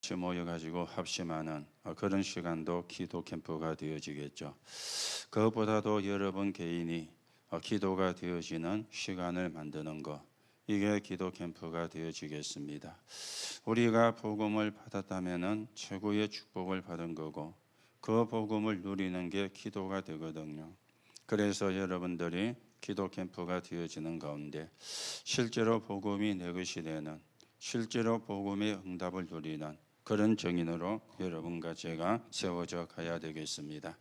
같이 모여가지고 합심하는 그런 시간도 기도 캠프가 되어지겠죠. 그것보다도 여러분 개인이 기도가 되어지는 시간을 만드는 것, 이게 기도 캠프가 되어지겠습니다. 우리가 복음을 받았다면은 최고의 축복을 받은 거고, 그 복음을 누리는 게 기도가 되거든요. 그래서 여러분들이 기도 캠프가 되어지는 가운데 실제로 복음이 내 것이 되는, 실제로 복음의 응답을 누리는 그런 증인으로 여러분과 제가 세워져 가야 되겠습니다.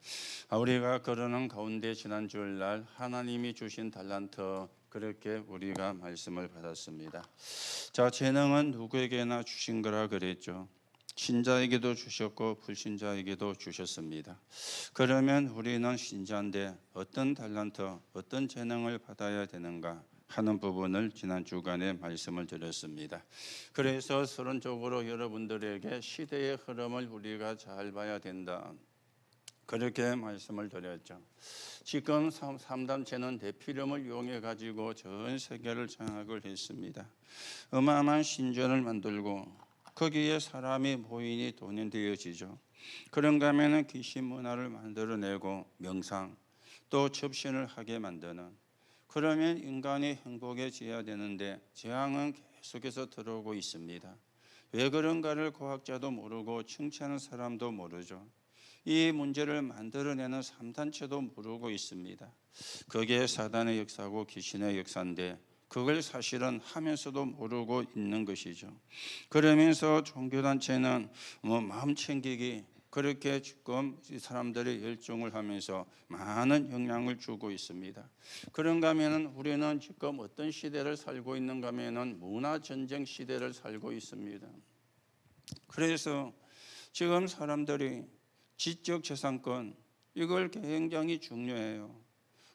우리가 그러는 가운데 지난 주일날 하나님이 주신 달란트, 그렇게 우리가 말씀을 받았습니다. 자, 재능은 누구에게나 주신 거라 그랬죠. 신자에게도 주셨고 불신자에게도 주셨습니다. 그러면 우리는 신자인데 어떤 달란트, 어떤 재능을 받아야 되는가 하는 부분을 지난 주간에 말씀을 드렸습니다. 그래서 서론적으로 여러분들에게 시대의 흐름을 우리가 잘 봐야 된다, 그렇게 말씀을 드렸죠. 지금 3단체는 대피름을 이용해 가지고 전 세계를 장악을 했습니다. 어마어마한 신전을 만들고 거기에 사람이 모인이 동원되어지죠. 그런가 하면 귀신 문화를 만들어내고 명상 또 접신을 하게 만드는, 그러면 인간이 행복해져야 되는데 재앙은 계속해서 들어오고 있습니다. 왜 그런가를 과학자도 모르고 칭찬하는 사람도 모르죠. 이 문제를 만들어내는 3단체도 모르고 있습니다. 그게 사단의 역사고 귀신의 역사인데 그걸 사실은 하면서도 모르고 있는 것이죠. 그러면서 종교단체는 마음 챙기기, 그렇게 지금 사람들의 열정을 하면서 많은 영향을 주고 있습니다. 그런가 하면 우리는 지금 어떤 시대를 살고 있는가 하면 문화전쟁 시대를 살고 있습니다. 그래서 지금 사람들이 지적재산권, 이걸 굉장히 중요해요.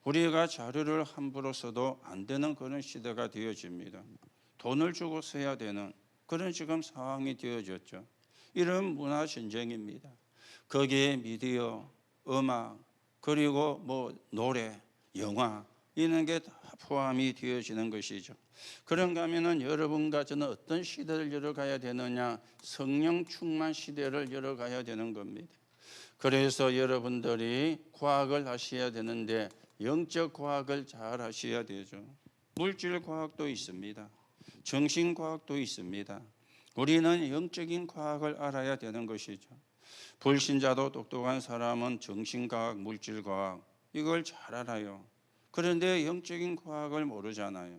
우리가 자료를 함부로 써도 안 되는 그런 시대가 되어집니다. 돈을 주고 써야 되는 그런 지금 상황이 되어졌죠. 이런 문화 전쟁입니다. 거기에 미디어, 음악, 그리고 노래, 영화, 이런 게 다 포함이 되어지는 것이죠. 그런가 하면은 여러분과 저는 어떤 시대를 열어가야 되느냐, 성령 충만 시대를 열어가야 되는 겁니다. 그래서 여러분들이 과학을 하셔야 되는데 영적 과학을 잘 하셔야 되죠. 물질 과학도 있습니다. 정신 과학도 있습니다. 우리는 영적인 과학을 알아야 되는 것이죠. 불신자도 똑똑한 사람은 정신과학, 물질과학 이걸 잘 알아요. 그런데 영적인 과학을 모르잖아요.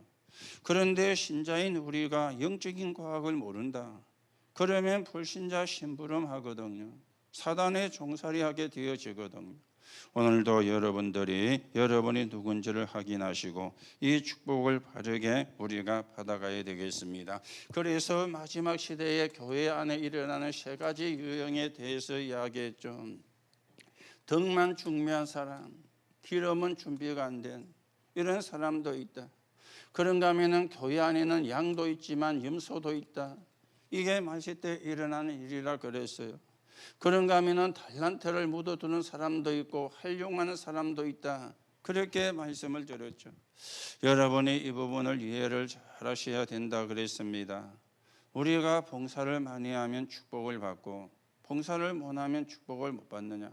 그런데 신자인 우리가 영적인 과학을 모른다, 그러면 불신자 심부름하거든요. 사단에 종살이하게 되어지거든요. 오늘도 여러분이 누군지를 확인하시고 이 축복을 바르게 우리가 받아가야 되겠습니다. 그래서 마지막 시대에 교회 안에 일어나는 세 가지 유형에 대해서 이야기했죠. 덕만 중매한 사람, 기름은 준비가 안 된 이런 사람도 있다. 그런가 하면 교회 안에는 양도 있지만 염소도 있다. 이게 만세 때 일어나는 일이라 그랬어요. 그런가 하면 달란트를 묻어두는 사람도 있고 활용하는 사람도 있다, 그렇게 말씀을 드렸죠. 여러분이 이 부분을 이해를 잘 하셔야 된다 그랬습니다. 우리가 봉사를 많이 하면 축복을 받고 봉사를 못하면 축복을 못 받느냐,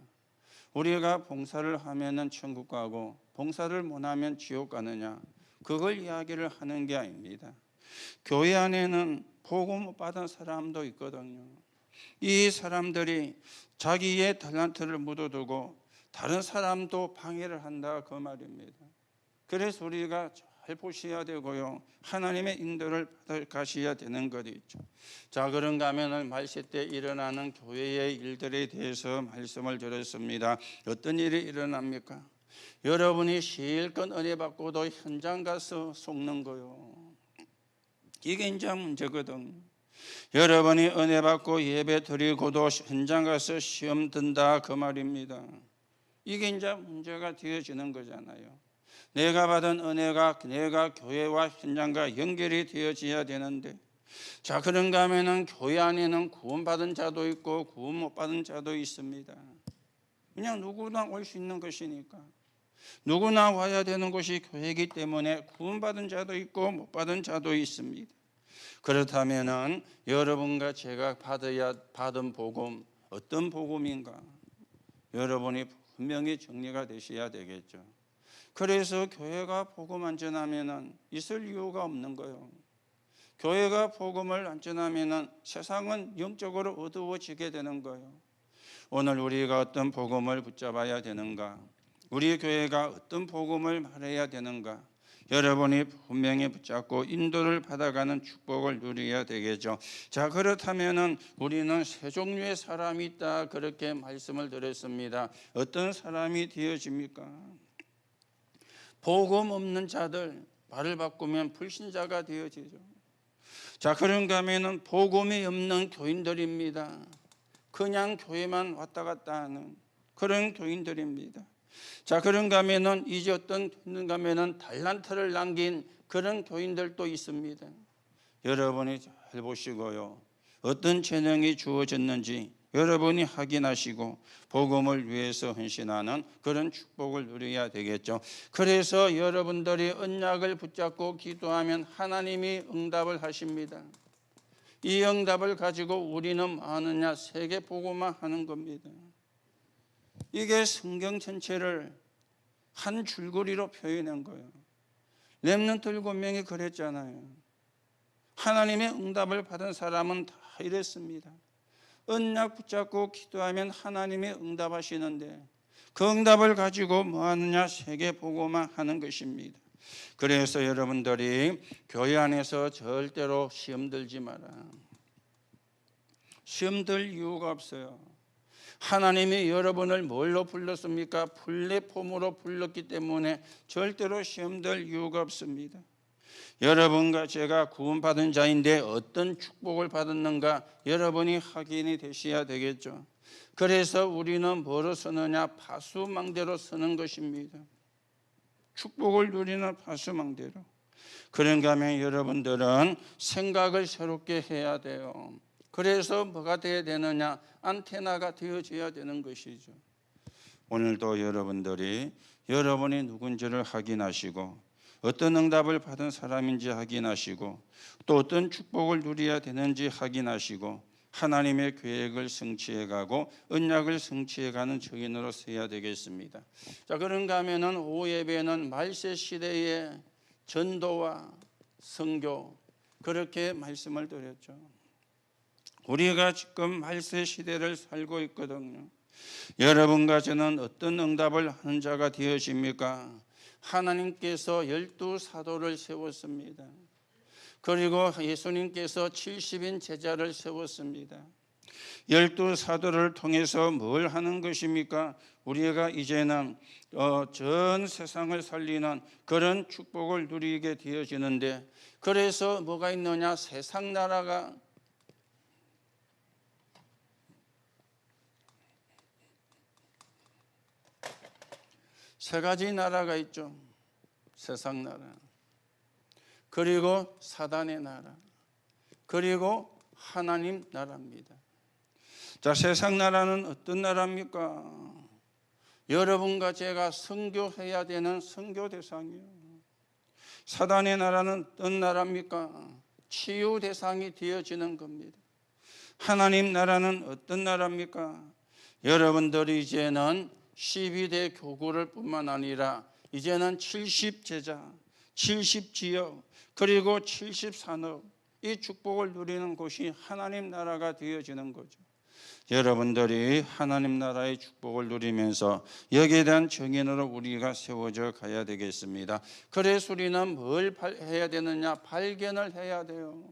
우리가 봉사를 하면 천국 가고 봉사를 못하면 지옥 가느냐, 그걸 이야기를 하는 게 아닙니다. 교회 안에는 복음 못 받은 사람도 있거든요. 이 사람들이 자기의 달란트를 묻어두고 다른 사람도 방해를 한다, 그 말입니다. 그래서 우리가 잘 보셔야 되고요, 하나님의 인도를 받아가셔야 되는 것이 있죠. 자, 그런가 하면 말세 때 일어나는 교회의 일들에 대해서 말씀을 드렸습니다. 어떤 일이 일어납니까? 여러분이 실컷 은혜 받고도 현장 가서 속는 거요, 이게 이제 문제거든요. 여러분이 은혜 받고 예배 드리고도 현장 가서 시험 든다, 그 말입니다. 이게 이제 문제가 되어지는 거잖아요. 내가 받은 은혜가 내가 교회와 현장과 연결이 되어져야 되는데, 자, 그런가 하면은 교회 안에는 구원받은 자도 있고 구원 못 받은 자도 있습니다. 그냥 누구나 올 수 있는 것이니까, 누구나 와야 되는 곳이 교회이기 때문에 구원받은 자도 있고 못 받은 자도 있습니다. 그렇다면은 여러분과 제가 받은 복음 어떤 복음인가? 여러분이 분명히 정리가 되셔야 되겠죠. 그래서 교회가 복음 안 전하면은 있을 이유가 없는 거예요. 교회가 복음을 안 전하면은 세상은 영적으로 어두워지게 되는 거예요. 오늘 우리가 어떤 복음을 붙잡아야 되는가? 우리 교회가 어떤 복음을 말해야 되는가? 여러분이 분명히 붙잡고 인도를 받아가는 축복을 누려야 되겠죠. 자, 그렇다면은 우리는 세 종류의 사람이 있다, 그렇게 말씀을 드렸습니다. 어떤 사람이 되어집니까? 복음 없는 자들, 말을 바꾸면 불신자가 되어지죠. 자, 그런가 하면은 복음이 없는 교인들입니다. 그냥 교회만 왔다 갔다 하는 그런 교인들입니다. 자, 그런가 하면은 이제 어떤가 하면은 달란트를 남긴 그런 교인들도 있습니다. 여러분이 잘 보시고요. 어떤 재능이 주어졌는지 여러분이 확인하시고 복음을 위해서 헌신하는 그런 축복을 누려야 되겠죠. 그래서 여러분들이 언약을 붙잡고 기도하면 하나님이 응답을 하십니다. 이 응답을 가지고 우리는 뭐 하느냐? 세계 복음화 하는 겁니다. 이게 성경 전체를 한 줄거리로 표현한 거예요. 렘넌트 7명이 그랬잖아요. 하나님의 응답을 받은 사람은 다 이랬습니다. 언약 붙잡고 기도하면 하나님이 응답하시는데 그 응답을 가지고 뭐 하느냐? 세계 복음화 하는 것입니다. 그래서 여러분들이 교회 안에서 절대로 시험 들지 마라. 시험 들 이유가 없어요. 하나님이 여러분을 뭘로 불렀습니까? 플랫폼으로 불렀기 때문에 절대로 시험 들 이유가 없습니다. 여러분과 제가 구원받은 자인데 어떤 축복을 받았는가 여러분이 확인이 되셔야 되겠죠. 그래서 우리는 뭐로 서느냐? 파수망대로 서는 것입니다. 축복을 누리는 파수망대로. 그런가 하면 여러분들은 생각을 새롭게 해야 돼요. 그래서 뭐가 되어야 되느냐? 안테나가 되어져야 되는 것이죠. 오늘도 여러분들이 여러분이 누군지를 확인하시고 어떤 응답을 받은 사람인지 확인하시고 또 어떤 축복을 누려야 되는지 확인하시고 하나님의 계획을 성취해가고 언약을 성취해가는 증인으로 서야 되겠습니다. 자, 그런가 하면은 오후 예배는 말세 시대의 전도와 선교 그렇게 말씀을 드렸죠. 우리가 지금 말세 시대를 살고 있거든요. 여러분과 저는 어떤 응답을 하는 자가 되어집니까? 하나님께서 12 사도를 세웠습니다. 그리고 예수님께서 70인 제자를 세웠습니다. 12 사도를 통해서 뭘 하는 것입니까? 우리가 이제는 전 세상을 살리는 그런 축복을 누리게 되어지는데 그래서 뭐가 있느냐? 세상 나라가 세 가지 나라가 있죠. 세상 나라, 그리고 사단의 나라, 그리고 하나님 나라입니다. 자, 세상 나라는 어떤 나라입니까? 여러분과 제가 선교해야 되는 선교 대상이에요. 사단의 나라는 어떤 나라입니까? 치유 대상이 되어지는 겁니다. 하나님 나라는 어떤 나라입니까? 여러분들이 이제는 12대 교구를 뿐만 아니라 이제는 70제자, 70지역, 그리고 70산업 이 축복을 누리는 곳이 하나님 나라가 되어지는 거죠. 여러분들이 하나님 나라의 축복을 누리면서 여기에 대한 증인으로 우리가 세워져 가야 되겠습니다. 그래서 우리는 뭘 해야 되느냐? 발견을 해야 돼요.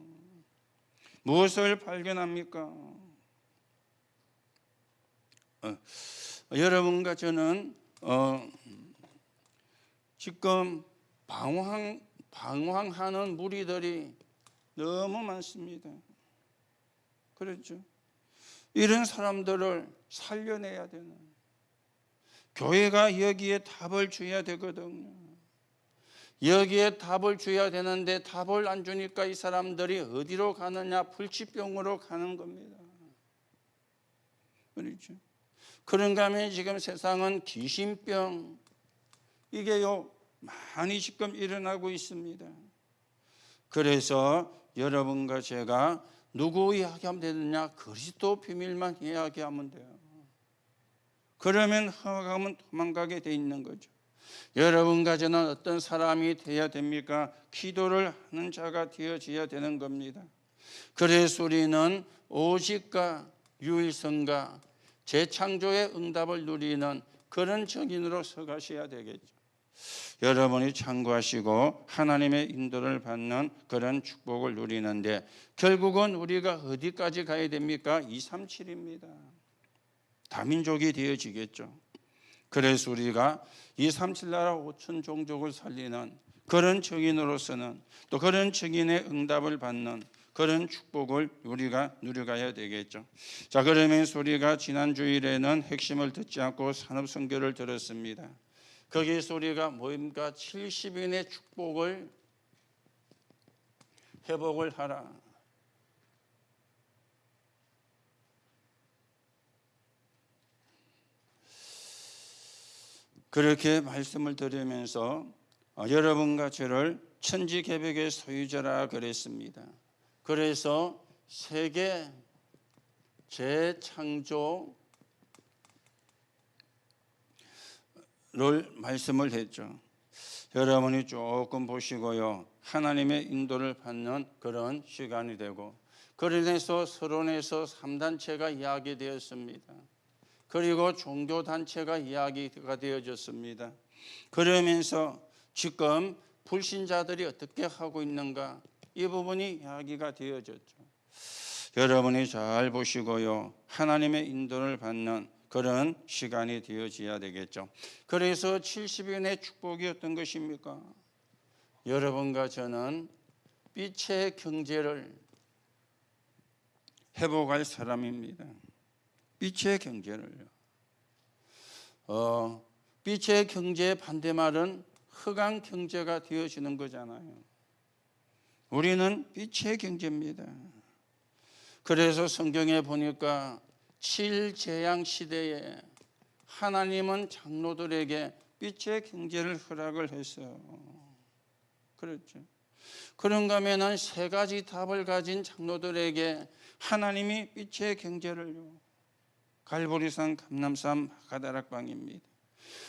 무엇을 발견합니까? 여러분과 저는 지금 방황하는 무리들이 너무 많습니다. 그렇죠? 이런 사람들을 살려내야 되는, 교회가 여기에 답을 줘야 되거든요. 여기에 답을 줘야 되는데 답을 안 주니까 이 사람들이 어디로 가느냐? 불치병으로 가는 겁니다. 그렇죠? 그런가 하면 지금 세상은 귀신병 이게요 많이 지금 일어나고 있습니다. 그래서 여러분과 제가 누구 이야기하면 되느냐? 그리스도 비밀만 이야기하면 돼요. 그러면 허감은 도망가게 돼 있는 거죠. 여러분과 저는 어떤 사람이 되어야 됩니까? 기도를 하는 자가 되어져야 되는 겁니다. 그래서 우리는 오직과 유일성과 재창조의 응답을 누리는 그런 증인으로 서가셔야 되겠죠. 여러분이 참고하시고 하나님의 인도를 받는 그런 축복을 누리는데 결국은 우리가 어디까지 가야 됩니까? 237입니다. 다민족이 되어지겠죠. 그래서 우리가 237 나라 5천 종족을 살리는 그런 증인으로서는 또 그런 증인의 응답을 받는 그런 축복을 우리가 누려가야 되겠죠. 자, 그러면서 우리가 지난 주일에는 핵심을 듣지 않고 산업선교를 들었습니다. 거기에서 우리가 뭐입니까? 70인의 축복을 회복을 하라. 그렇게 말씀을 드리면서 여러분과 저를 천지개벽의 소유자라 그랬습니다. 그래서 세계 재창조를 말씀을 했죠. 여러분이 조금 보시고요. 하나님의 인도를 받는 그런 시간이 되고 그래서 서론에서 3단체가 이야기되었습니다. 그리고 종교단체가 이야기가 되어졌습니다. 그러면서 지금 불신자들이 어떻게 하고 있는가 이 부분이 이야기가 되어졌죠. 여러분이 잘 보시고요. 하나님의 인도를 받는 그런 시간이 되어져야 되겠죠. 그래서 70인의 축복이 어떤 것입니까? 여러분과 저는 빛의 경제를 회복할 사람입니다. 빛의 경제를요. 빛의 경제의 반대말은 흑암 경제가 되어지는 거잖아요. 우리는 빛의 경제입니다. 그래서 성경에 보니까 7재앙 시대에 하나님은 장로들에게 빛의 경제를 허락을 했어요. 그렇죠. 그런가 하면 세 가지 답을 가진 장로들에게 하나님이 빛의 경제를요. 갈보리산, 감람산, 가다락방입니다.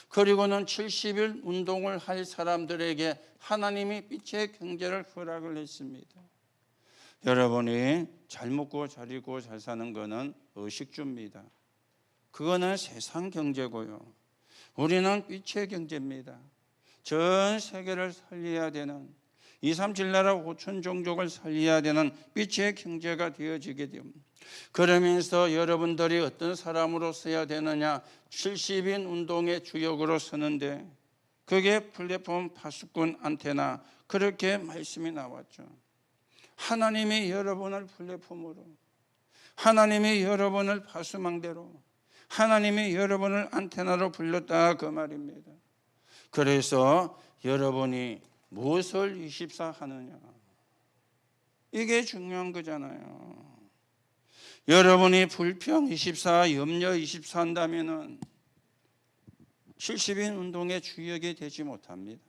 그리고는 70일 운동을 할 사람들에게 하나님이 빛의 경제를 허락을 했습니다. 여러분이 잘 먹고 잘 입고 잘 사는 것은 의식주입니다. 그거는 세상 경제고요. 우리는 빛의 경제입니다. 전 세계를 살려야 되는 237 나라 5천 종족을 살려야 되는 빛의 경제가 되어지게 됩니다. 그러면서 여러분들이 어떤 사람으로 서야 되느냐 70인 운동의 주역으로 서는데 그게 플랫폼 파수꾼 안테나 그렇게 말씀이 나왔죠. 하나님이 여러분을 플랫폼으로 하나님이 여러분을 파수망대로 하나님이 여러분을 안테나로 불렀다 그 말입니다. 그래서 여러분이 무엇을 24 하느냐 이게 중요한 거잖아요. 여러분이 불평 24, 염려 24 한다면은 70인 운동의 주역이 되지 못합니다.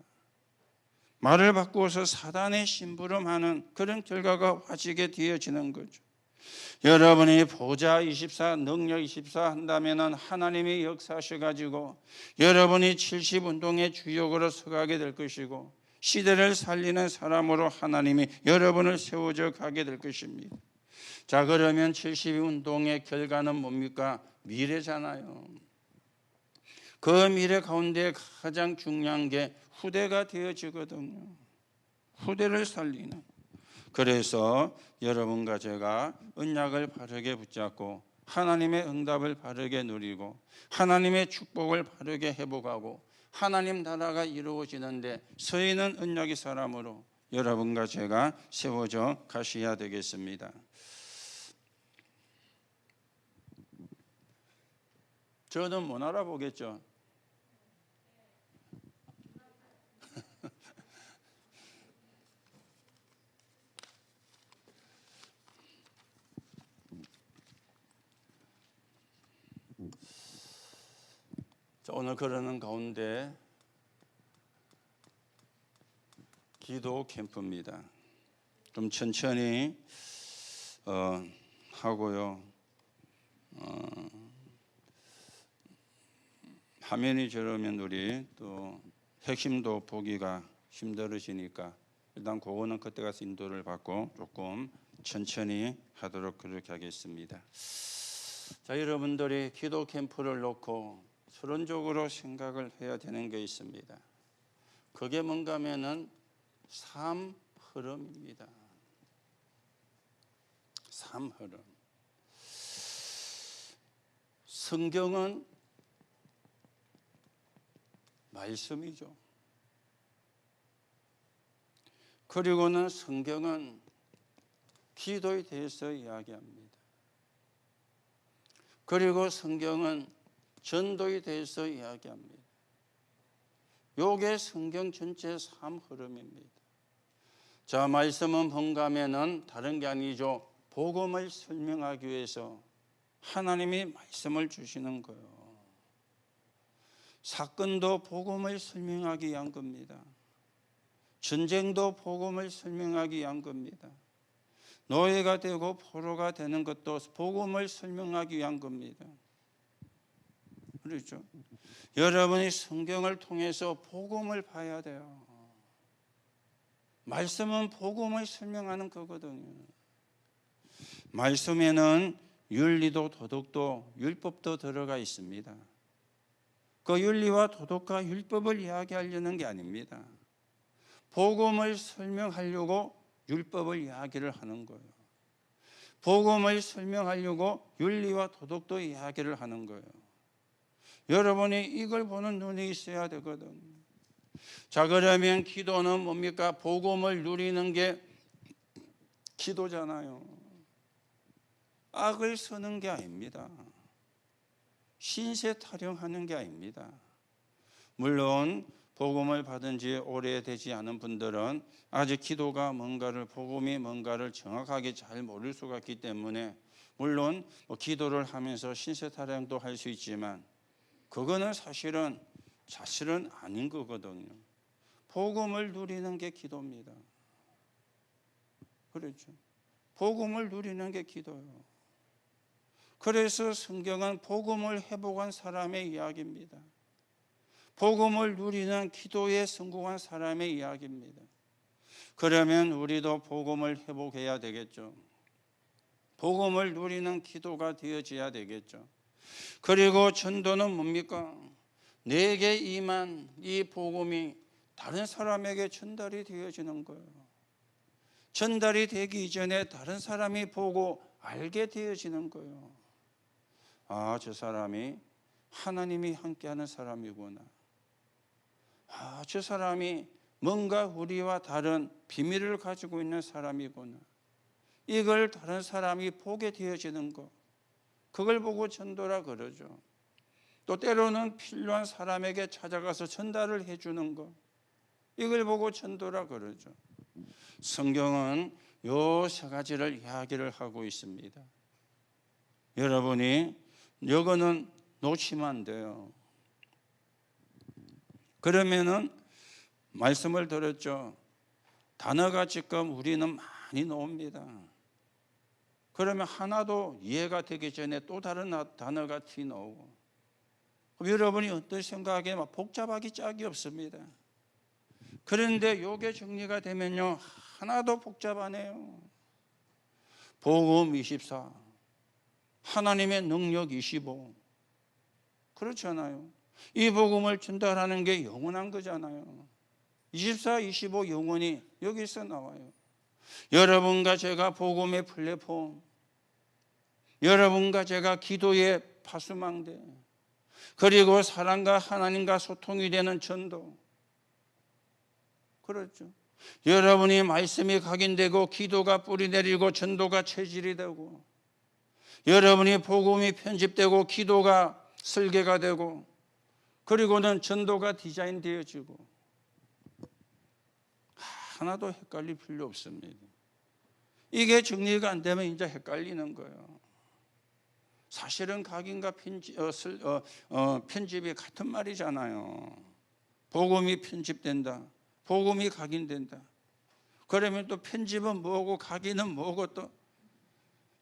말을 바꾸어서 사단의 심부름하는 그런 결과가 와지게 되어지는 거죠. 여러분이 보좌 24, 능력 24 한다면은 하나님이 역사하셔가지고 여러분이 70 운동의 주역으로 서가게 될 것이고 시대를 살리는 사람으로 하나님이 여러분을 세워져 가게 될 것입니다. 자, 그러면 70 운동의 결과는 뭡니까? 미래잖아요. 그 미래 가운데 가장 중요한 게 후대가 되어지거든요. 후대를 살리는. 그래서 여러분과 제가 언약을 바르게 붙잡고 하나님의 응답을 바르게 누리고 하나님의 축복을 바르게 회복하고 하나님 나라가 이루어지는데 서 있는 언약의 사람으로 여러분과 제가 세워져 가셔야 되겠습니다. 저는 못 알아보겠죠. 자, 오늘 그러는 가운데 기도 캠프입니다. 좀 천천히 하고요. 화면이 저러면 우리 또 핵심도 보기가 힘들어지니까 일단 그거는 그때 가서 인도를 받고 조금 천천히 하도록 그렇게 하겠습니다. 자, 여러분들이 기도 캠프를 놓고 서론적으로 생각을 해야 되는 게 있습니다. 그게 뭔가 하면은 삶 흐름입니다. 삶 흐름. 성경은 말씀이죠. 그리고는 성경은 기도에 대해서 이야기합니다. 그리고 성경은 전도에 대해서 이야기합니다. 요게 성경 전체 삶 흐름입니다. 자, 말씀은 뭔가 하면은 다른 게 아니죠. 복음을 설명하기 위해서 하나님이 말씀을 주시는 거예요. 사건도 복음을 설명하기 위한 겁니다. 전쟁도 복음을 설명하기 위한 겁니다. 노예가 되고 포로가 되는 것도 복음을 설명하기 위한 겁니다. 그렇죠? 여러분이 성경을 통해서 복음을 봐야 돼요. 말씀은 복음을 설명하는 거거든요. 말씀에는 윤리도 도덕도 율법도 들어가 있습니다. 그 윤리와 도덕과 율법을 이야기하려는 게 아닙니다. 복음을 설명하려고 율법을 이야기를 하는 거예요. 복음을 설명하려고 윤리와 도덕도 이야기를 하는 거예요. 여러분이 이걸 보는 눈이 있어야 되거든. 자, 그러면 기도는 뭡니까? 복음을 누리는 게 기도잖아요. 악을 쓰는 게 아닙니다. 신세 타령하는 게 아닙니다. 물론 복음을 받은 지 오래되지 않은 분들은 아직 기도가 뭔가를, 복음이 뭔가를 정확하게 잘 모를 수가 있기 때문에 물론 기도를 하면서 신세 타령도 할 수 있지만 그거는 사실은 아닌 거거든요. 복음을 누리는 게 기도입니다. 그렇죠. 복음을 누리는 게 기도예요. 그래서 성경은 복음을 회복한 사람의 이야기입니다. 복음을 누리는 기도에 성공한 사람의 이야기입니다. 그러면 우리도 복음을 회복해야 되겠죠. 복음을 누리는 기도가 되어져야 되겠죠. 그리고 전도는 뭡니까? 내게 임한 이 복음이 다른 사람에게 전달이 되어지는 거예요. 전달이 되기 이전에 다른 사람이 보고 알게 되어지는 거예요. 아, 저 사람이 하나님이 함께하는 사람이구나. 아, 저 사람이 뭔가 우리와 다른 비밀을 가지고 있는 사람이구나. 이걸 다른 사람이 보게 되어지는 것. 그걸 보고 전도라 그러죠. 또 때로는 필요한 사람에게 찾아가서 전달을 해주는 것. 이걸 보고 전도라 그러죠. 성경은 요 세 가지를 이야기를 하고 있습니다. 여러분이 이거는 놓치면 안 돼요. 그러면은 말씀을 들었죠. 단어가 지금 우리는 많이 나옵니다. 그러면 하나도 이해가 되기 전에 또 다른 단어가 튀어나오고, 여러분이 어떤 생각에 막 복잡하기 짝이 없습니다. 그런데 요게 정리가 되면요 하나도 복잡하네요. 복음 24, 하나님의 능력 25. 그렇잖아요. 이 복음을 전달하는 게 영원한 거잖아요. 24, 25 영원히 여기서 나와요. 여러분과 제가 복음의 플랫폼, 여러분과 제가 기도의 파수망대, 그리고 사랑과 하나님과 소통이 되는 전도. 그렇죠. 여러분이 말씀이 각인되고 기도가 뿌리 내리고 전도가 체질이 되고, 여러분이 복음이 편집되고 기도가 설계가 되고, 그리고는 전도가 디자인되어지고, 하나도 헷갈릴 필요 없습니다. 이게 정리가 안 되면 이제 헷갈리는 거예요. 사실은 각인과 편집이 같은 말이잖아요. 복음이 편집된다, 복음이 각인된다. 그러면 또 편집은 뭐고 각인은 뭐고 또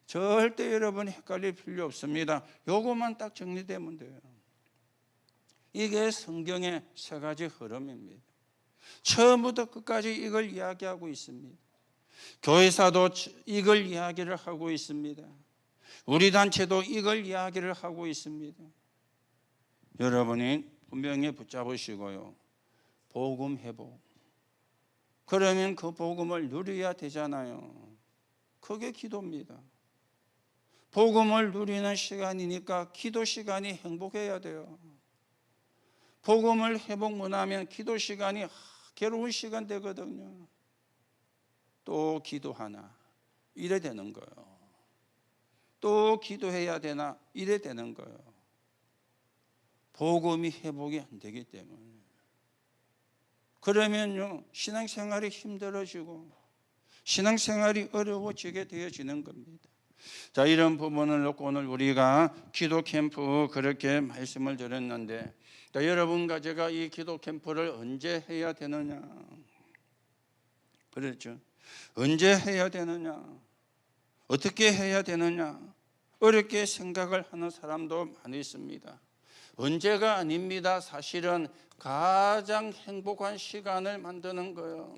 절대 여러분 헷갈릴 필요 없습니다. 요것만 딱 정리되면 돼요. 이게 성경의 세 가지 흐름입니다. 처음부터 끝까지 이걸 이야기하고 있습니다. 교회사도 이걸 이야기를 하고 있습니다. 우리 단체도 이걸 이야기를 하고 있습니다. 여러분이 분명히 붙잡으시고요. 복음 회복. 그러면 그 복음을 누려야 되잖아요. 그게 기도입니다. 복음을 누리는 시간이니까 기도 시간이 행복해야 돼요. 복음을 회복 못하면 기도 시간이 괴로운 시간 되거든요. 또 기도하나 이래 되는 거예요. 또 기도해야 되나 이래 되는 거예요. 복음이 회복이 안 되기 때문에. 그러면요 신앙생활이 힘들어지고 신앙생활이 어려워지게 되어지는 겁니다. 자, 이런 부분을 놓고 오늘 우리가 기도 캠프 그렇게 말씀을 드렸는데, 자, 여러분과 제가 이 기도 캠프를 언제 해야 되느냐? 그렇죠? 언제 해야 되느냐? 어떻게 해야 되느냐? 어렵게 생각을 하는 사람도 많이 있습니다. 언제가 아닙니다. 사실은 가장 행복한 시간을 만드는 거예요.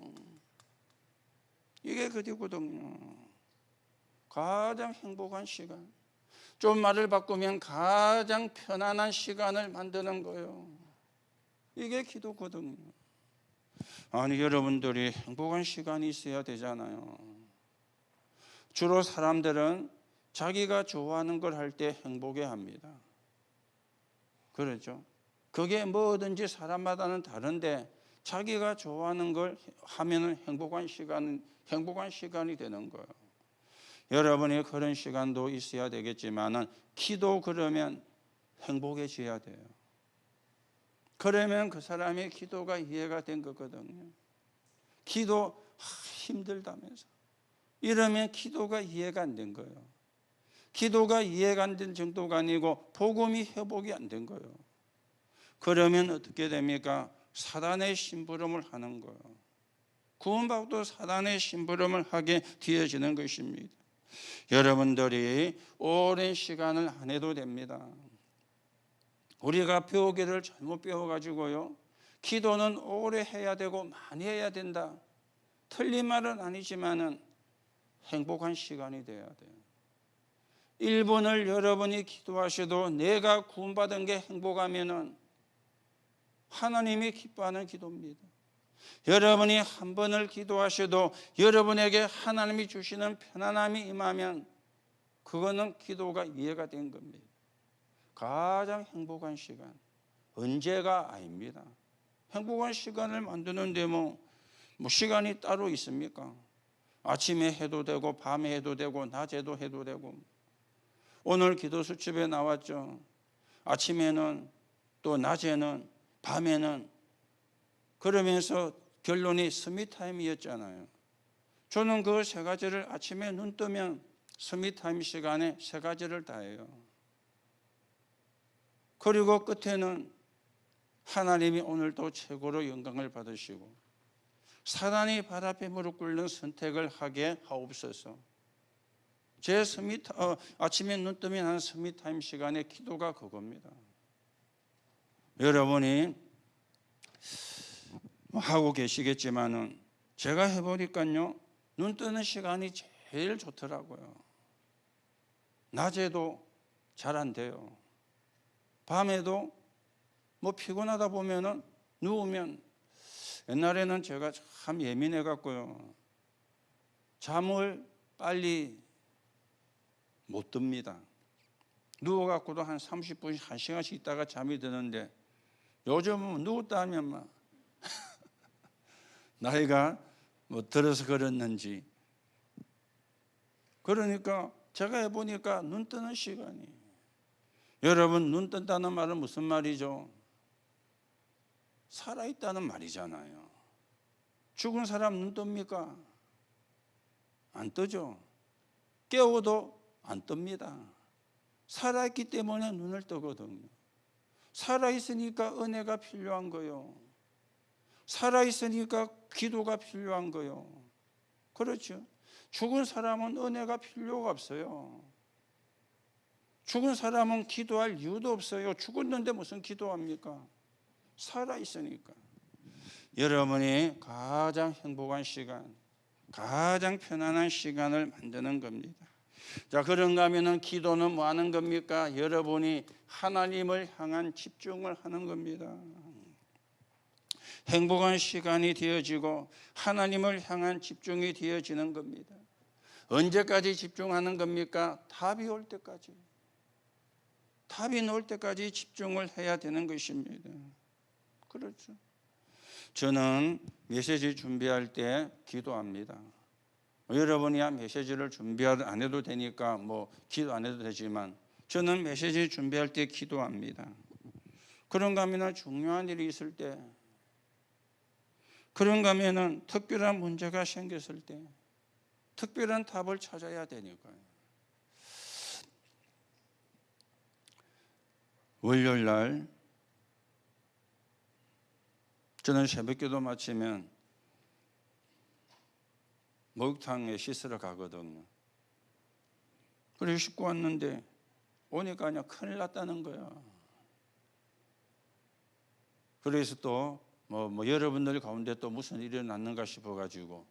이게 그리거든요. 가장 행복한 시간. 좀 말을 바꾸면 가장 편안한 시간을 만드는 거예요. 이게 기도거든요. 아니, 여러분들이 행복한 시간이 있어야 되잖아요. 주로 사람들은 자기가 좋아하는 걸 할 때 행복해합니다. 그렇죠? 그게 뭐든지 사람마다는 다른데 자기가 좋아하는 걸 하면은 행복한 시간이 되는 거예요. 여러분이 그런 시간도 있어야 되겠지만은 기도 그러면 행복해져야 돼요. 그러면 그 사람의 기도가 이해가 된 거거든요. 기도 힘들다면서 이러면 기도가 이해가 안 된 거예요. 기도가 이해가 안 된 정도가 아니고 복음이 회복이 안 된 거예요. 그러면 어떻게 됩니까? 사단의 심부름을 하는 거예요. 구원받고도 사단의 심부름을 하게 되어지는 것입니다. 여러분들이 오랜 시간을 안 해도 됩니다. 우리가 배우기를 잘못 배워가지고요. 기도는 오래 해야 되고 많이 해야 된다. 틀린 말은 아니지만은 행복한 시간이 돼야 돼요. 1분을 여러분이 기도하셔도 내가 구원받은 게 행복하면은 하나님이 기뻐하는 기도입니다. 여러분이 한 번을 기도하셔도 여러분에게 하나님이 주시는 편안함이 임하면 그거는 기도가 이해가 된 겁니다. 가장 행복한 시간, 언제가 아닙니다. 행복한 시간을 만드는데 뭐 시간이 따로 있습니까? 아침에 해도 되고 밤에 해도 되고 낮에도 해도 되고. 오늘 기도 수첩에 나왔죠. 아침에는 또 낮에는 밤에는. 그러면서 결론이 스미타임이었잖아요. 저는 그 세 가지를 아침에 눈 뜨면 스미타임 시간에 세 가지를 다 해요. 그리고 끝에는 하나님이 오늘도 최고로 영광을 받으시고 사단이 발 앞에 무릎 꿇는 선택을 하게 하옵소서. 제 아침에 눈 뜨면 하는 스미타임 시간의 기도가 그겁니다. 여러분이 하고 계시겠지만은 제가 해보니까요, 눈 뜨는 시간이 제일 좋더라고요. 낮에도 잘 안 돼요. 밤에도 피곤하다 보면은 누우면, 옛날에는 제가 참 예민해 갖고요, 잠을 빨리 못 듭니다. 누워 갖고도 한 30분, 1시간씩 있다가 잠이 드는데 요즘은 누웠다 하면 막 나이가 들어서 그랬는지, 그러니까 제가 해보니까 눈 뜨는 시간이, 여러분 눈 뜬다는 말은 무슨 말이죠? 살아있다는 말이잖아요. 죽은 사람 눈 뜹니까? 안 뜨죠. 깨워도 안 뜹니다. 살아있기 때문에 눈을 뜨거든요. 살아있으니까 은혜가 필요한 거예요. 살아있으니까 기도가 필요한 거예요. 그렇죠. 죽은 사람은 은혜가 필요가 없어요. 죽은 사람은 기도할 이유도 없어요. 죽었는데 무슨 기도합니까? 살아있으니까. 여러분이 가장 행복한 시간, 가장 편안한 시간을 만드는 겁니다. 자, 그런가 하면은 기도는 뭐 하는 겁니까? 여러분이 하나님을 향한 집중을 하는 겁니다. 행복한 시간이 되어지고 하나님을 향한 집중이 되어지는 겁니다. 언제까지 집중하는 겁니까? 답이 올 때까지. 답이 나올 때까지 집중을 해야 되는 것입니다. 그렇죠. 저는 메시지 준비할 때 기도합니다. 여러분이 메시지를 준비 안 해도 되니까 뭐 기도 안 해도 되지만 저는 메시지 준비할 때 기도합니다. 그런가 하면 중요한 일이 있을 때, 그런가 하면 특별한 문제가 생겼을 때 특별한 답을 찾아야 되니까요. 월요일 날 저는 새벽기도 마치면 목욕탕에 씻으러 가거든요. 그래서 씻고 왔는데 오니까 그냥 큰일 났다는 거예요. 그래서 또 뭐 여러분들 가운데 또 무슨 일이 났는가 싶어가지고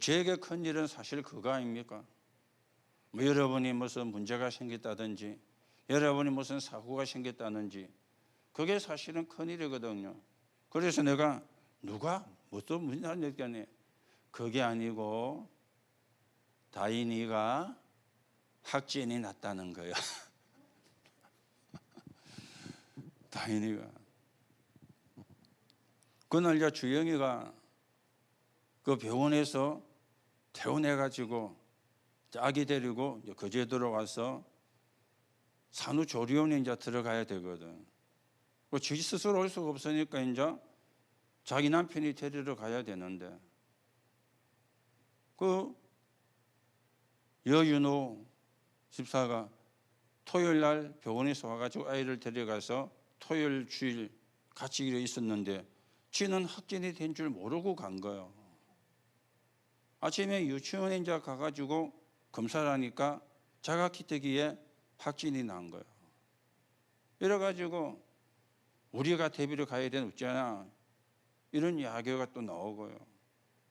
저에게 큰 일은 사실 그거 아닙니까? 여러분이 무슨 문제가 생겼다든지 여러분이 무슨 사고가 생겼다든지 그게 사실은 큰 일이거든요. 그래서 내가 누가 무슨 문제가 생겼네, 그게 아니고 다인이가 확진이 났다는 거예요. 다인이가. 그날 이제 주영이가 그 병원에서 퇴원해가지고 아기 데리고 거제에 들어와서 산후조리원에 이제 들어가야 되거든. 지 스스로 올 수가 없으니까 이제 자기 남편이 데리러 가야 되는데 그 여윤호 집사가 토요일 날 병원에서 와가지고 아이를 데려가서 토요일 주일 같이 있었는데 지는 확진이 된 줄 모르고 간 거예요. 아침에 유치원에 이제 가가지고 검사를 하니까 자가키트기에 확진이 난 거예요. 이래가지고 우리가 대비를 가야 되는 없잖아, 이런 이야기가 또 나오고요.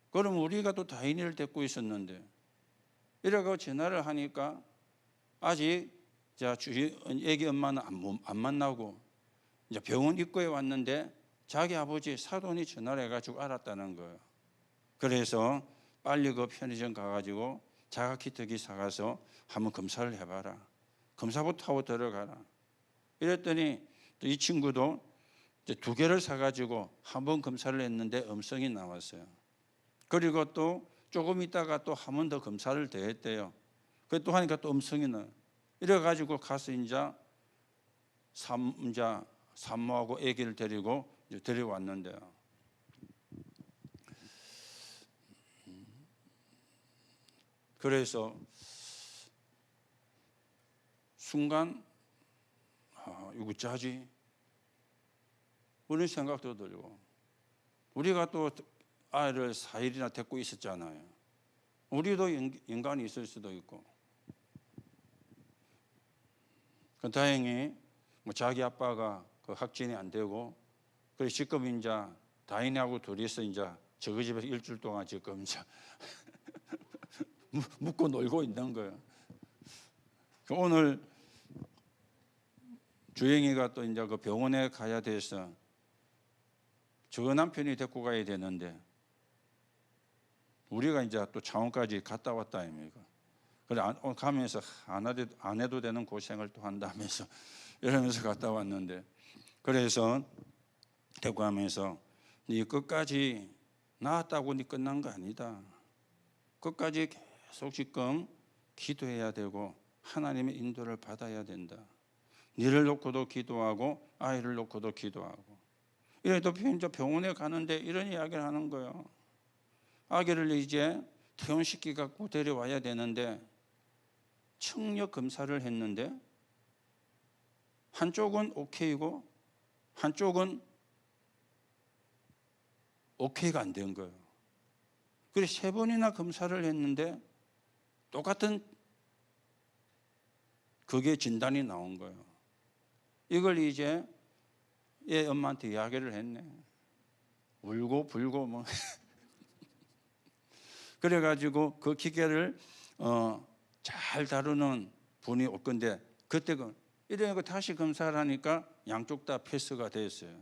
그럼 우리가 또 다인이를 데리고 있었는데 이래가지고 전화를 하니까 아직 애기 엄마는 안 만나고 이제 병원 입구에 왔는데 자기 아버지 사돈이 전화를 해가지고 알았다는 거예요. 그래서 빨리 그 편의점 가가지고 자가키트기 사가서 한번 검사를 해봐라, 검사부터 하고 들어가라 이랬더니 또 이 친구도 이제 2개를 사가지고 한번 검사를 했는데 음성이 나왔어요. 그리고 또 조금 있다가 또 한 번 더 검사를 더 했대요. 그 또 하니까 또 음성이 나요. 이래가지고 가서 이제 산모하고 아기를 데리고 데려왔는데요. 그래서 순간 이거 짜지? 그런 생각도 들고, 우리가 또 아이를 4일이나 데리고 있었잖아요. 우리도 인간이 있을 수도 있고. 다행히 자기 아빠가 그 확진이 안 되고, 그래서 지금 이제 다인이하고 둘이서 이제 저희 집에서 일주일 동안 지금 이제 묵고 놀고 있는 거예요. 오늘 주영이가 또 이제 그 병원에 가야 돼서 저 남편이 데리고 가야 되는데 우리가 이제 또 창원까지 갔다 왔다 아닙니까? 그래 가면서 안 해도 되는 고생을 또 한다면서 이러면서 갔다 왔는데, 그래서 데리고 가면서 네 끝까지 나았다고 네 끝난 거 아니다. 끝까지 계속 지금 기도해야 되고 하나님의 인도를 받아야 된다. 니를 놓고도 기도하고 아이를 놓고도 기도하고. 이래도 병원에 가는데 이런 이야기를 하는 거예요. 아기를 이제 퇴원시키 갖고 데려와야 되는데 청력 검사를 했는데 한쪽은 오케이고 한쪽은 오케이가 안 된 거예요. 그래서 3번이나 검사를 했는데 똑같은 그게 진단이 나온 거예요. 이걸 이제 얘 엄마한테 이야기를 했네. 울고 불고 뭐 그래가지고 그 기계를 잘 다루는 분이 올 건데 그때 이래고 다시 검사를 하니까 양쪽 다 패스가 됐어요.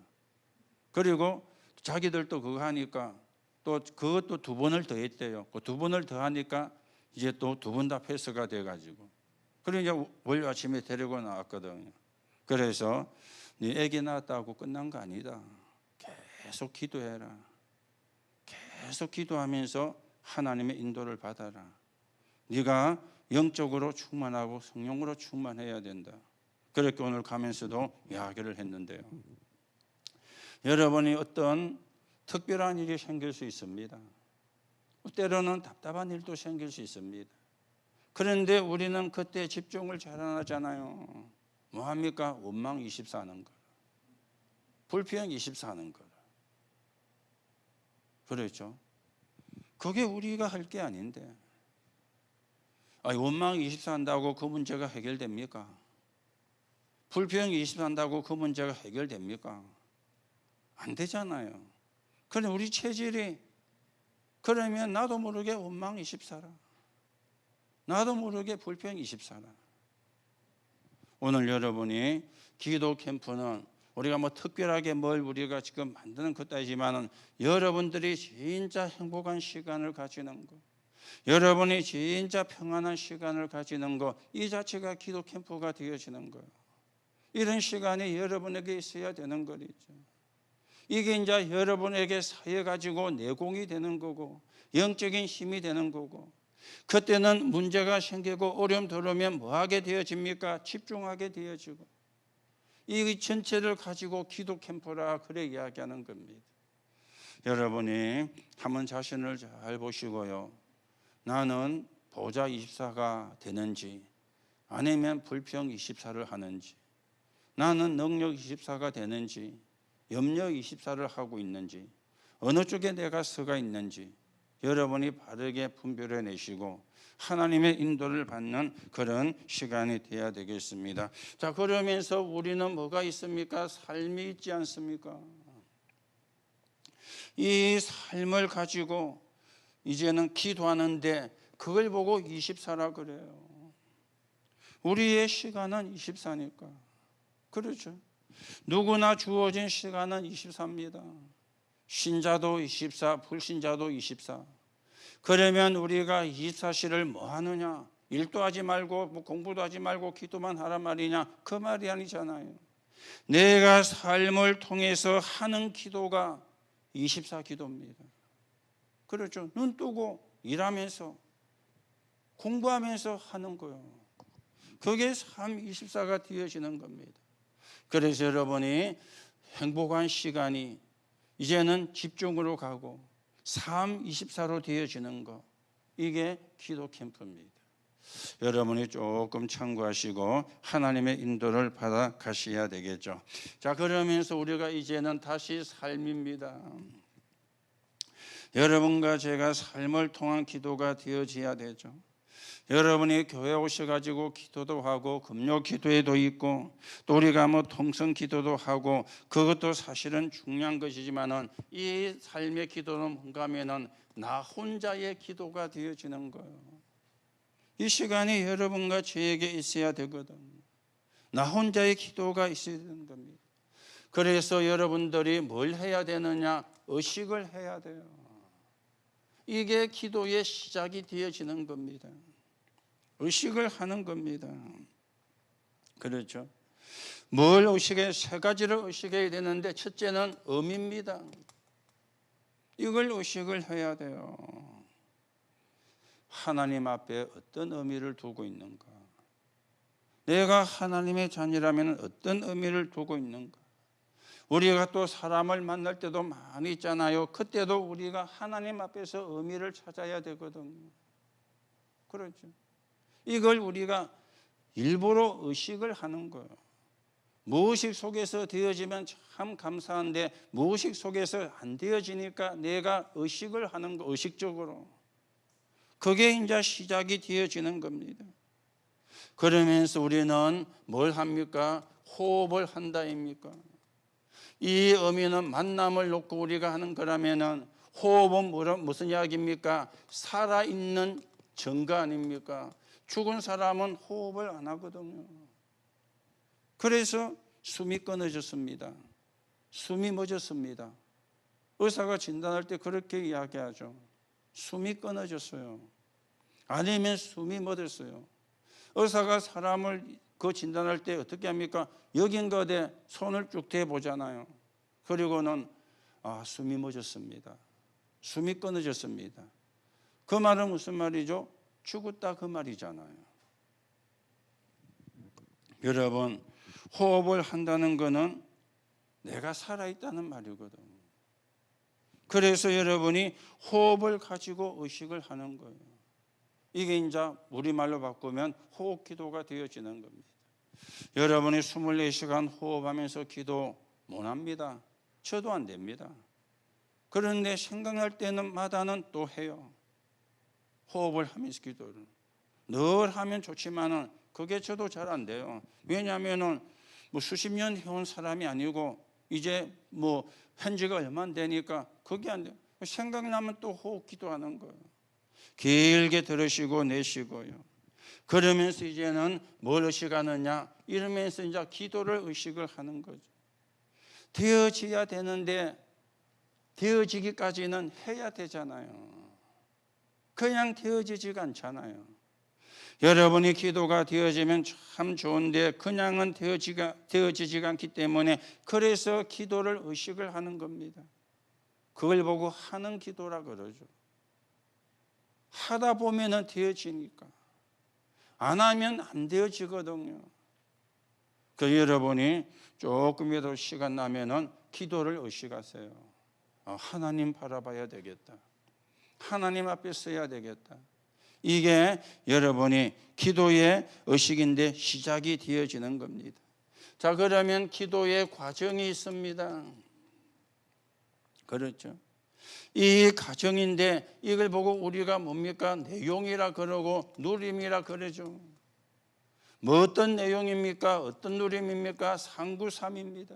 그리고 자기들도 그거 하니까 또 그것도 2번을 더 했대요. 그 2번을 더 하니까 이제 또 2번 다 패스가 돼가지고 그리고 이제 월요 아침에 데리고 나왔거든요. 그래서 네 애기 낳았다고 끝난 거 아니다. 계속 기도해라. 계속 기도하면서 하나님의 인도를 받아라. 네가 영적으로 충만하고 성령으로 충만해야 된다. 그렇게 오늘 가면서도 이야기를 했는데요. 여러분이 어떤 특별한 일이 생길 수 있습니다. 때로는 답답한 일도 생길 수 있습니다. 그런데 우리는 그때 집중을 잘 안 하잖아요. 뭐합니까? 원망 24 하는 거, 불평 24 하는 거. 그렇죠? 그게 우리가 할 게 아닌데. 원망 24 한다고 그 문제가 해결됩니까? 불평 24 한다고 그 문제가 해결됩니까? 안 되잖아요. 그럼 우리 체질이 그러면 나도 모르게 원망 24라. 나도 모르게 불평 24라. 오늘 여러분이 기도 캠프는 우리가 뭐 특별하게 뭘 우리가 지금 만드는 것도 아니지만 여러분들이 진짜 행복한 시간을 가지는 것, 여러분이 진짜 평안한 시간을 가지는 것, 이 자체가 기도 캠프가 되어지는 거예요. 이런 시간이 여러분에게 있어야 되는 거죠. 이게 이제 여러분에게 쌓여가지고 내공이 되는 거고 영적인 힘이 되는 거고 그때는 문제가 생기고 어려움 들어오면 뭐하게 되어집니까? 집중하게 되어지고 이 전체를 가지고 기도 캠프라 그래 이야기하는 겁니다. 여러분이 한번 자신을 잘 보시고요. 나는 보좌 24가 되는지 아니면 불평 24를 하는지 나는 능력 24가 되는지 염려 24를 하고 있는지 어느 쪽에 내가 서가 있는지 여러분이 바르게 분별해 내시고 하나님의 인도를 받는 그런 시간이 되어야 되겠습니다. 자, 그러면서 우리는 뭐가 있습니까? 삶이 있지 않습니까? 이 삶을 가지고 이제는 기도하는데 그걸 보고 24라 그래요. 우리의 시간은 24니까. 그렇죠. 누구나 주어진 시간은 24입니다. 신자도 24, 불신자도 24. 그러면 우리가 24시를 뭐 하느냐? 일도 하지 말고 뭐 공부도 하지 말고 기도만 하란 말이냐? 그 말이 아니잖아요. 내가 삶을 통해서 하는 기도가 24 기도입니다. 그렇죠. 눈 뜨고 일하면서 공부하면서 하는 거예요. 그게 삶 24가 되어지는 겁니다. 그래서 여러분이 행복한 시간이 이제는 집중으로 가고 삶 24로 되어지는 거, 이게 기도 캠프입니다. 여러분이 조금 참고하시고 하나님의 인도를 받아 가셔야 되겠죠. 자, 그러면서 우리가 이제는 다시 삶입니다. 여러분과 제가 삶을 통한 기도가 되어져야 되죠. 여러분이 교회 오셔가지고 기도도 하고 금요 기도회도 있고 또 우리가 뭐 통성 기도도 하고 그것도 사실은 중요한 것이지만은 이 삶의 기도는 뭔가 하면은 나 혼자의 기도가 되어지는 거예요. 이 시간이 여러분과 저에게 있어야 되거든. 나 혼자의 기도가 있어야 되는 겁니다. 그래서 여러분들이 뭘 해야 되느냐? 의식을 해야 돼요. 이게 기도의 시작이 되어지는 겁니다. 의식을 하는 겁니다. 그렇죠. 뭘 의식해? 3가지를 의식해야 되는데 첫째는 의미입니다. 이걸 의식을 해야 돼요. 하나님 앞에 어떤 의미를 두고 있는가? 내가 하나님의 자녀라면 어떤 의미를 두고 있는가? 우리가 또 사람을 만날 때도 많이 있잖아요. 그때도 우리가 하나님 앞에서 의미를 찾아야 되거든요. 그렇죠. 이걸 우리가 일부러 의식을 하는 거예요. 무의식 속에서 되어지면 참 감사한데 무의식 속에서 안 되어지니까 내가 의식을 하는 거, 의식적으로. 그게 이제 시작이 되어지는 겁니다. 그러면서 우리는 뭘 합니까? 호흡을 한다입니까? 이 의미는 만남을 놓고 우리가 하는 거라면은 호흡은 무슨 이야기입니까? 살아있는 증거 아닙니까? 죽은 사람은 호흡을 안 하거든요. 그래서 숨이 끊어졌습니다. 숨이 멎었습니다. 의사가 진단할 때 그렇게 이야기하죠. 숨이 끊어졌어요. 아니면 숨이 멎었어요. 의사가 사람을 그 진단할 때 어떻게 합니까? 여긴가 대 손을 쭉 대보잖아요. 그리고는 숨이 멎었습니다. 숨이 끊어졌습니다. 그 말은 무슨 말이죠? 죽었다 그 말이잖아요. 여러분, 호흡을 한다는 것은 내가 살아있다는 말이거든요. 그래서 여러분이 호흡을 가지고 의식을 하는 거예요. 이게 이제 우리말로 바꾸면 호흡 기도가 되어지는 겁니다. 여러분이 24시간 호흡하면서 기도 못 합니다. 저도 안 됩니다. 그런데 생각날 때는 마다는 또 해요. 호흡을 하면서 기도를. 늘 하면 좋지만은 그게 저도 잘 안 돼요. 왜냐하면은 뭐 수십 년 해온 사람이 아니고 이제 뭐 한지가 얼마 안 되니까 그게 안 돼요. 생각나면 또 호흡 기도하는 거예요. 길게 들으시고 내쉬고요. 그러면서 이제는 뭘 의식하느냐? 이러면서 이제 기도를 의식을 하는 거죠. 되어져야 되는데 되어지기까지는 해야 되잖아요. 그냥 되어지지가 않잖아요. 여러분이 기도가 되어지면 참 좋은데 그냥은 되어지지가 않기 때문에 그래서 기도를 의식을 하는 겁니다. 그걸 보고 하는 기도라 그러죠. 하다 보면은 되어지니까. 안 하면 안 되어지거든요. 그 여러분이 조금이라도 시간 나면은 기도를 의식하세요. 하나님 바라봐야 되겠다. 하나님 앞에 서야 되겠다. 이게 여러분이 기도의 의식인데 시작이 되어지는 겁니다. 자, 그러면 기도의 과정이 있습니다. 그렇죠? 이 과정인데 이걸 보고 우리가 뭡니까? 내용이라 그러고 누림이라 그러죠. 뭐 어떤 내용입니까? 어떤 누림입니까? 상구삼입니다.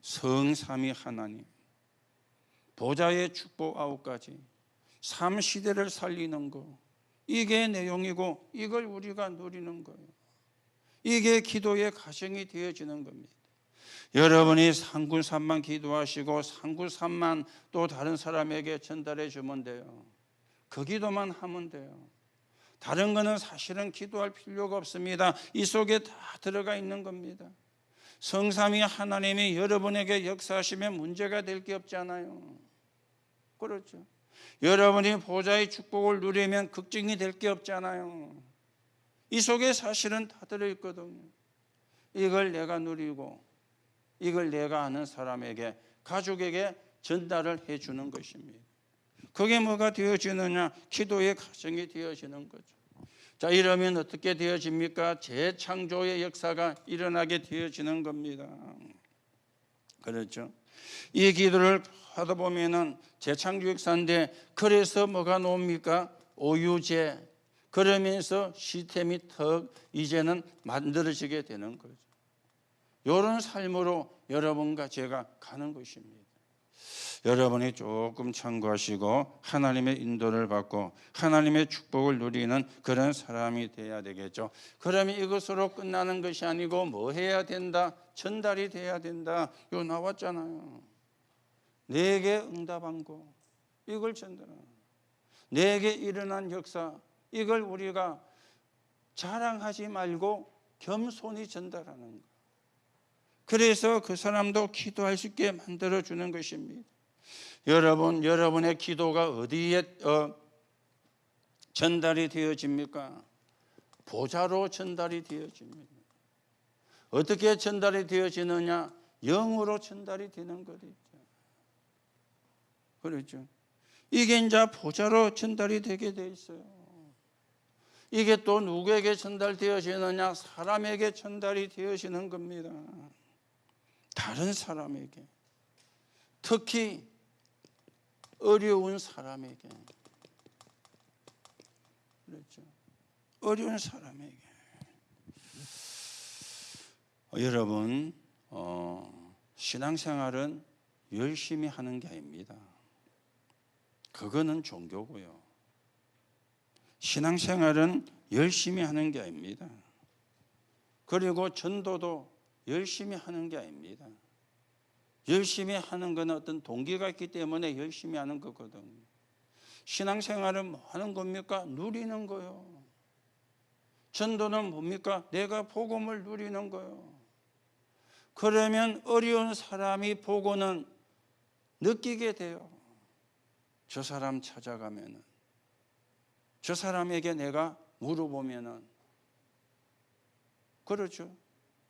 성삼위 하나님, 보좌의 축복 9가지, 삼시대를 살리는 거, 이게 내용이고 이걸 우리가 누리는 거예요. 이게 기도의 과정이 되어지는 겁니다. 여러분이 상구삼만 기도하시고 상구삼만 또 다른 사람에게 전달해 주면 돼요. 그 기도만 하면 돼요. 다른 거는 사실은 기도할 필요가 없습니다. 이 속에 다 들어가 있는 겁니다. 성삼위 하나님이 여러분에게 역사하시면 문제가 될 게 없잖아요. 그렇죠? 여러분이 보좌의 축복을 누리면 걱정이 될 게 없잖아요. 이 속에 사실은 다 들어있거든요. 이걸 내가 누리고 이걸 내가 아는 사람에게, 가족에게 전달을 해주는 것입니다. 그게 뭐가 되어지느냐? 기도의 과정이 되어지는 거죠. 자, 이러면 어떻게 되어집니까? 재창조의 역사가 일어나게 되어지는 겁니다. 그렇죠? 이 기도를 하다 보면은 재창조 역사인데, 그래서 뭐가 나옵니까? 오유제. 그러면서 시스템이 턱 이제는 만들어지게 되는 거죠. 이런 삶으로 여러분과 제가 가는 것입니다. 여러분이 조금 참고하시고 하나님의 인도를 받고 하나님의 축복을 누리는 그런 사람이 되어야 되겠죠. 그러면 이것으로 끝나는 것이 아니고 뭐 해야 된다? 전달이 돼야 된다. 이거 나왔잖아요. 내게 응답한 거, 이걸 전달하는, 내게 일어난 역사, 이걸 우리가 자랑하지 말고 겸손히 전달하는 거. 그래서 그 사람도 기도할 수 있게 만들어주는 것입니다. 여러분, 여러분의 기도가 어디에 전달이 되어집니까? 보좌로 전달이 되어집니다. 어떻게 전달이 되어지느냐? 영으로 전달이 되는 거죠. 그렇죠? 이게 이제 보좌로 전달이 되게 돼 있어요. 이게 또 누구에게 전달되어지느냐? 사람에게 전달이 되어지는 겁니다. 다른 사람에게, 특히 어려운 사람에게, 그렇죠? 어려운 사람에게. 여러분, 신앙생활은 열심히 하는 게 아닙니다. 그거는 종교고요. 신앙생활은 열심히 하는 게 아닙니다. 그리고 전도도 열심히 하는 게 아닙니다. 열심히 하는 건 어떤 동기가 있기 때문에 열심히 하는 거거든요. 신앙생활은 뭐 하는 겁니까? 누리는 거요. 전도는 뭡니까? 내가 복음을 누리는 거요. 그러면 어려운 사람이 보고는 느끼게 돼요. 저 사람 찾아가면은, 저 사람에게 내가 물어보면은, 그렇죠.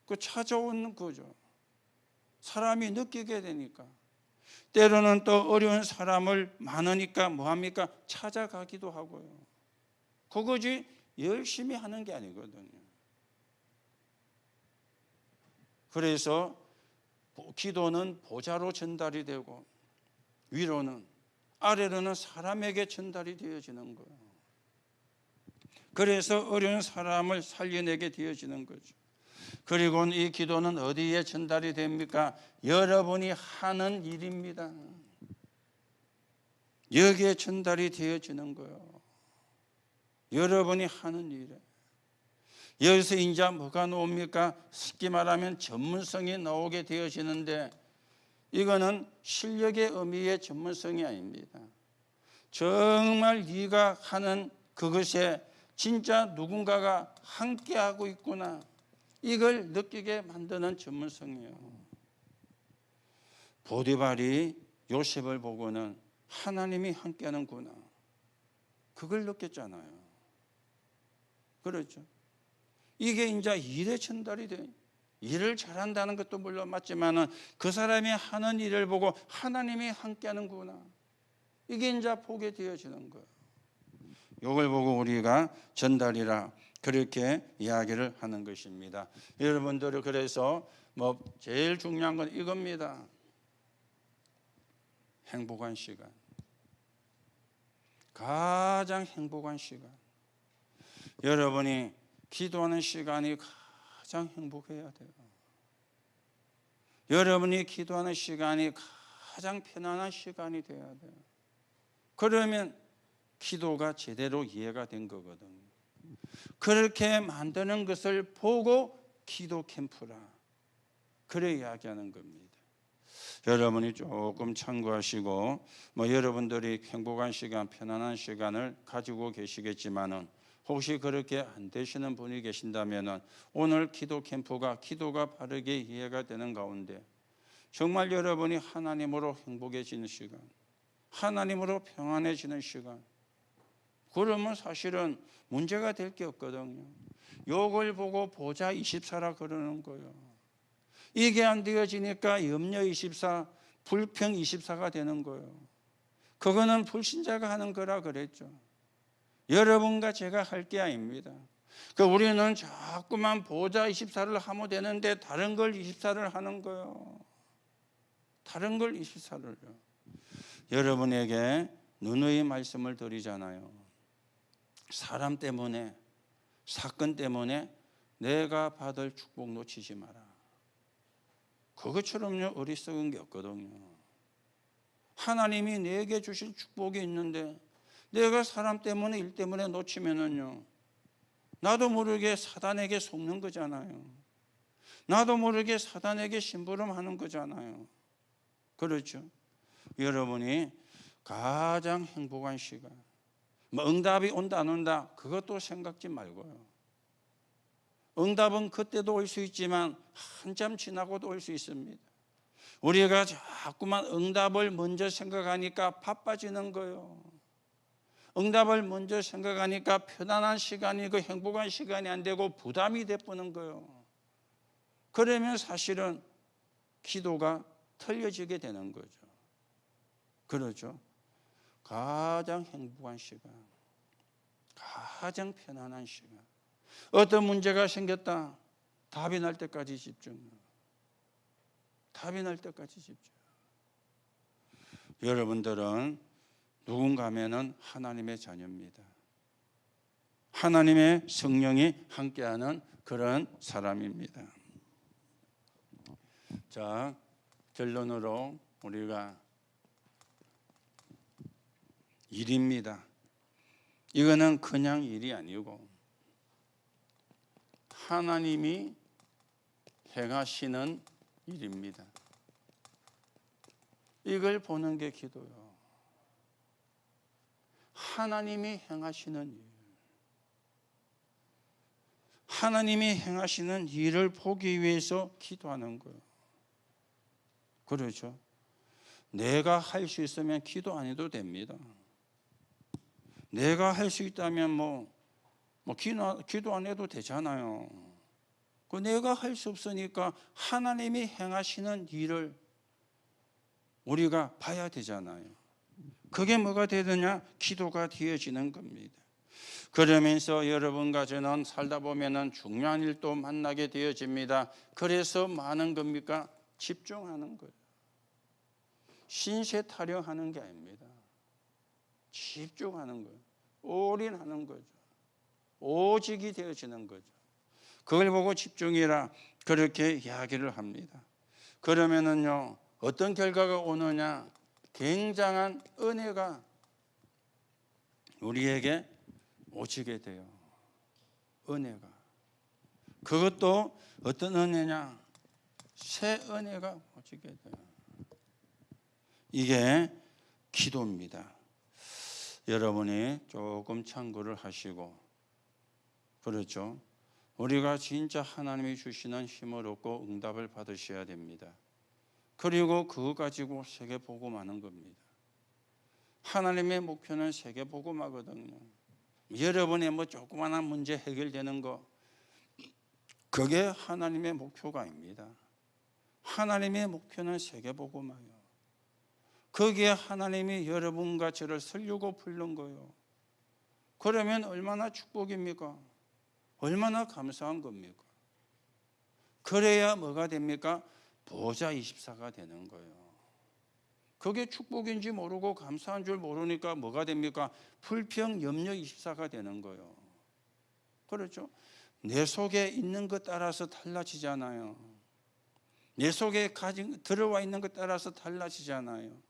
그 찾아오는 거죠. 사람이 느끼게 되니까. 때로는 또 어려운 사람을 많으니까 뭐합니까? 찾아가기도 하고요. 그거지 열심히 하는 게 아니거든요. 그래서 기도는 보좌로 전달이 되고 위로는, 아래로는 사람에게 전달이 되어지는 거예요. 그래서 어려운 사람을 살려내게 되어지는 거죠. 그리고 이 기도는 어디에 전달이 됩니까? 여러분이 하는 일입니다. 여기에 전달이 되어지는 거예요. 여러분이 하는 일에. 여기서 이제 뭐가 나옵니까? 쉽게 말하면 전문성이 나오게 되어지는데, 이거는 실력의 의미의 전문성이 아닙니다. 정말 네가 하는 그것에 진짜 누군가가 함께하고 있구나, 이걸 느끼게 만드는 전문성이에요. 보디발이 요셉을 보고는 하나님이 함께하는구나, 그걸 느꼈잖아요. 그렇죠. 이게 이제 일에 전달이 돼. 일을 잘한다는 것도 물론 맞지만은 그 사람이 하는 일을 보고 하나님이 함께하는구나, 이게 이제 보게 되어지는 거예요. 이걸 보고 우리가 전달이라 그렇게 이야기를 하는 것입니다. 여러분들이 그래서 뭐 제일 중요한 건 이겁니다. 행복한 시간. 가장 행복한 시간. 여러분이 기도하는 시간이 가장 행복해야 돼요. 여러분이 기도하는 시간이 가장 편안한 시간이 돼야 돼요. 그러면 기도가 제대로 이해가 된 거거든요. 그렇게 만드는 것을 보고 기도 캠프라, 그래 이야기하는 겁니다. 여러분이 조금 참고하시고, 뭐 여러분들이 행복한 시간, 편안한 시간을 가지고 계시겠지만은 혹시 그렇게 안 되시는 분이 계신다면은 오늘 기도 캠프가 기도가 바르게 이해가 되는 가운데 정말 여러분이 하나님으로 행복해지는 시간, 하나님으로 평안해지는 시간, 그러면 사실은 문제가 될 게 없거든요. 욕을 보고 보자 24라 그러는 거예요. 이게 안 되어지니까 염려 24, 불평 24가 되는 거예요. 그거는 불신자가 하는 거라 그랬죠. 여러분과 제가 할 게 아닙니다. 우리는 자꾸만 보자 24를 하면 되는데 다른 걸 24를 하는 거예요. 다른 걸 24를요. 여러분에게 누누이 말씀을 드리잖아요. 사람 때문에, 사건 때문에 내가 받을 축복 놓치지 마라. 그것처럼요 어리석은 게 없거든요. 하나님이 내게 주신 축복이 있는데 내가 사람 때문에, 일 때문에 놓치면은요, 나도 모르게 사단에게 속는 거잖아요. 나도 모르게 사단에게 심부름하는 거잖아요. 그렇죠. 여러분이 가장 행복한 시간, 뭐 응답이 온다 안 온다 그것도 생각지 말고요. 응답은 그때도 올 수 있지만 한참 지나고도 올 수 있습니다. 우리가 자꾸만 응답을 먼저 생각하니까 바빠지는 거예요. 응답을 먼저 생각하니까 편안한 시간이고 행복한 시간이 안 되고 부담이 돼버는 거예요. 그러면 사실은 기도가 틀려지게 되는 거죠. 그렇죠. 가장 행복한 시간, 가장 편안한 시간. 어떤 문제가 생겼다. 답이 날 때까지 집중. 답이 날 때까지 집중. 여러분들은 누군가 하면은 하나님의 자녀입니다. 하나님의 성령이 함께하는 그런 사람입니다. 자, 결론으로 우리가 일입니다. 이거는 그냥 일이 아니고 하나님이 행하시는 일입니다. 이걸 보는 게 기도요. 하나님이 행하시는 일. 하나님이 행하시는 일을 보기 위해서 기도하는 거예요. 그렇죠? 내가 할 수 있으면 기도 안 해도 됩니다. 내가 할 수 있다면 기도 안 해도 되잖아요. 그 내가 할 수 없으니까 하나님이 행하시는 일을 우리가 봐야 되잖아요. 그게 뭐가 되느냐? 기도가 되어지는 겁니다. 그러면서 여러분과 저는 살다 보면은 중요한 일도 만나게 되어집니다. 그래서 많은 겁니까? 집중하는 거예요. 신세 타령하는 게 아닙니다. 집중하는 거예요. 올인하는 거죠. 오직이 되어지는 거죠. 그걸 보고 집중이라 그렇게 이야기를 합니다. 그러면은요, 어떤 결과가 오느냐? 굉장한 은혜가 우리에게 오지게 돼요. 은혜가. 그것도 어떤 은혜냐? 새 은혜가 오지게 돼요. 이게 기도입니다. 여러분이 조금 참고를 하시고, 그렇죠? 우리가 진짜 하나님이 주시는 힘을 얻고 응답을 받으셔야 됩니다. 그리고 그거 가지고 세계 복음하는 겁니다. 하나님의 목표는 세계 복음하거든요. 여러분의 조그마한 문제 해결되는 거, 그게 하나님의 목표가 아닙니다. 하나님의 목표는 세계 복음화예요. 거기에 하나님이 여러분과 저를 살려고 부른 거예요. 그러면 얼마나 축복입니까? 얼마나 감사한 겁니까? 그래야 뭐가 됩니까? 보좌 24가 되는 거예요. 그게 축복인지 모르고 감사한 줄 모르니까 뭐가 됩니까? 불평, 염려 24가 되는 거예요. 그렇죠? 내 속에 있는 것 따라서 달라지잖아요. 내 속에 들어와 있는 것 따라서 달라지잖아요.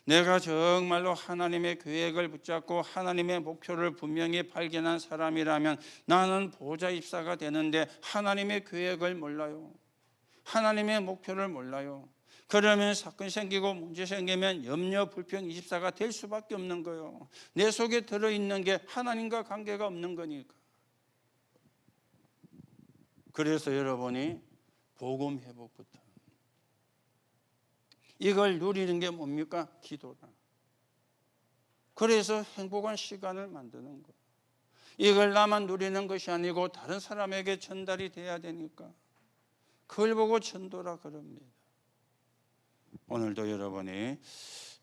내가 정말로 하나님의 계획을 붙잡고 하나님의 목표를 분명히 발견한 사람이라면 나는 보좌 24가 되는데 하나님의 계획을 몰라요. 하나님의 목표를 몰라요. 그러면 사건 생기고 문제 생기면 염려, 불평 24가 될 수밖에 없는 거예요. 내 속에 들어있는 게 하나님과 관계가 없는 거니까. 그래서 여러분이 복음 회복부터 이걸 누리는 게 뭡니까? 기도다. 그래서 행복한 시간을 만드는 거예요. 이걸 나만 누리는 것이 아니고 다른 사람에게 전달이 돼야 되니까 그걸 보고 전도라 그럽니다. 오늘도 여러분이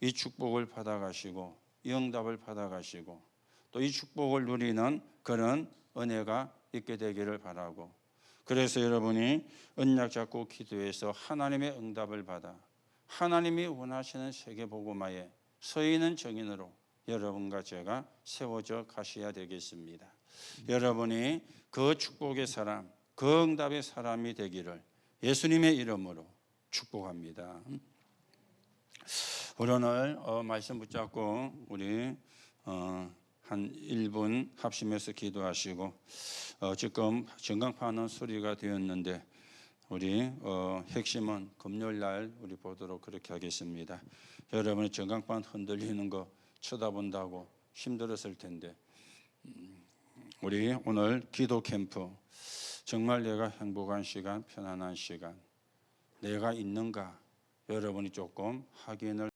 이 축복을 받아가시고 이 응답을 받아가시고 또 이 축복을 누리는 그런 은혜가 있게 되기를 바라고, 그래서 여러분이 언약 잡고 기도해서 하나님의 응답을 받아 하나님이 원하시는 세계복음화에 서 있는 정인으로 여러분과 제가 세워져 가셔야 되겠습니다. 여러분이 그 축복의 사람, 그 응답의 사람이 되기를 예수님의 이름으로 축복합니다. 우리 오늘 말씀 붙잡고 우리 한 1분 합심해서 기도하시고, 지금 전광판은 수리가 되었는데 우리 핵심은 금요일 날 우리 보도록 그렇게 하겠습니다. 여러분이 전광판 흔들리는 거 쳐다본다고 힘들었을 텐데 우리 오늘 기도 캠프 정말 내가 행복한 시간, 편안한 시간 내가 있는가 여러분이 조금 확인을